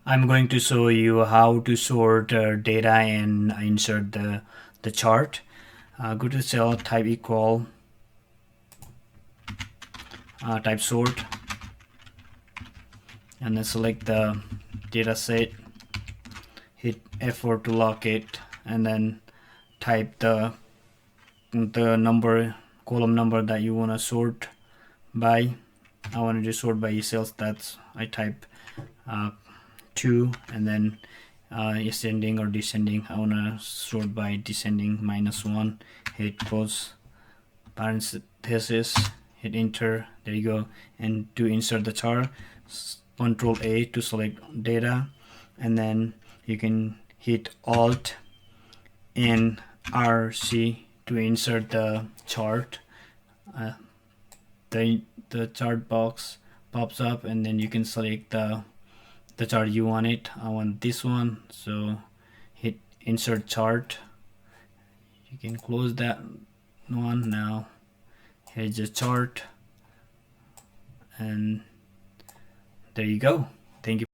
I'm going to show you how to sort data and insert the chart. Go to cell, type equal, type sort, and then select the data set, hit F4 to lock it, and then type the column number that you want to sort by. I want to just sort by cells. That's I type 2, and then ascending or descending. I want to sort by descending, -1. Hit close parenthesis, hit enter. There you go. And to insert the chart, Control A to select data, and then you can hit Alt and RC to insert the chart. The chart box pops up, and then you can select the chart you want it. I want this one, so hit insert chart. You can close that one. Now here's the chart, and there you go. Thank you.